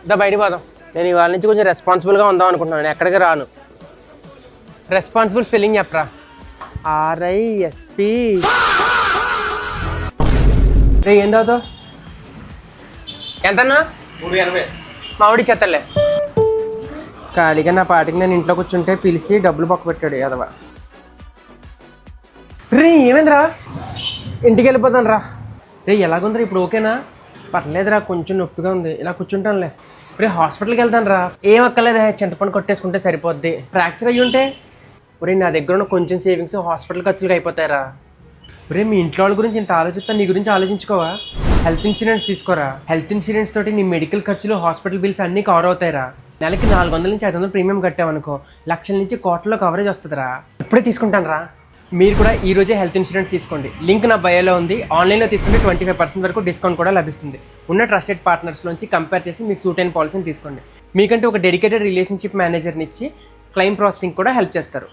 దా బయటికి పోదాం. నేను ఇవాళ నుంచి కొంచెం రెస్పాన్సిబుల్గా ఉందాం అనుకుంటున్నాను. నేను ఎక్కడికి రాను. రెస్పాన్సిబుల్ స్పెల్లింగ్ చెప్పరా. RISP. రే ఏం చదువుతావు? ఎంతన్నా? 380. మామిడి చెత్తలే. ఖాళీగా నా పాటికి నేను ఇంట్లో కూర్చుంటే పిలిచి డబ్బులు పక్క పెట్టాడు యాదవ. రే ఏమైందిరా? ఇంటికి వెళ్ళిపోతాను రా. రే ఎలాగుందిరా ఇప్పుడు? ఓకేనా? పర్లేదురా, కొంచెం నొప్పిగా ఉంది. ఇలా కూర్చుంటానులే. రే హాస్పిటల్కి వెళ్తాను రా. ఏం అక్కర్లేదు, చింతపండు కొట్టేసుకుంటే సరిపోద్ది. ఫ్రాక్చర్ అయ్యి ఉంటే ఒరే నా దగ్గర ఉన్న కొంచెం సేవింగ్స్ హాస్పిటల్ ఖర్చులకు అయిపోతాయిరా. ఒరే మీ ఇంట్లో వాళ్ళ గురించి ఇంత ఆలోచిస్తా, నీ గురించి ఆలోచించుకోవా? హెల్త్ ఇన్సూరెన్స్ తీసుకోరా. హెల్త్ ఇన్సూరెన్స్ తోటి నీ మెడికల్ ఖర్చులు, హాస్పిటల్ బిల్స్ అన్నీ కవర్ అవుతాయిరా. నెలకి 400 నుంచి 500 ప్రీమియం కట్టామనుకో, లక్షల నుంచి కోట్లలో కవరేజ్ వస్తుందిరా. ఇప్పుడే తీసుకుంటాను రా. మీరు కూడా ఈ రోజే హెల్త్ ఇన్సూరెన్స్ తీసుకోండి. లింక్ నా బయోలో ఉంది. ఆన్లైన్లో తీసుకుంటే 25% వరకు డిస్కౌంట్ కూడా లభిస్తుంది. ఉన్న ట్రస్టెడ్ పార్ట్నర్స్ నుంచి కంపేర్ చేసి మీకు సూట్ అయిన పాలసీని తీసుకోండి. మీకంటే ఒక డెడికేటెడ్ రిలేషన్షిప్ మేనేజర్ని ఇచ్చి క్లెయిమ్ ప్రాసెసింగ్ కూడా హెల్ప్ చేస్తారు.